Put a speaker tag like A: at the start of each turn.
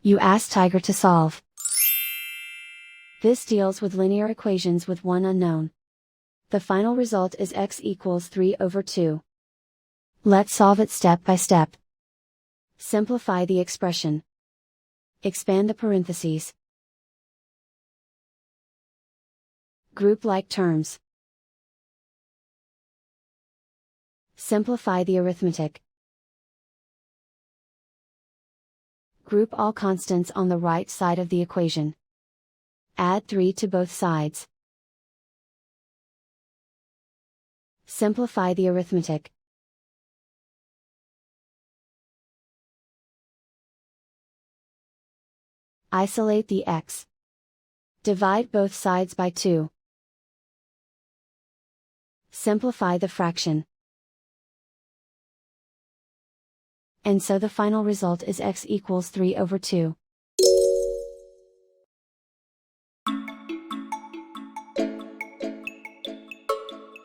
A: You ask Tiger to solve. This deals with linear equations with one unknown. The final result is x equals 3/2. Let's solve it step by step. Simplify the expression. Expand the parentheses. Group like terms. Simplify the arithmetic. Group all constants on the right side of the equation. Add 3 to both sides. Simplify the arithmetic. Isolate the x. Divide both sides by 2. Simplify the fraction. And so the final result is x equals 3/2.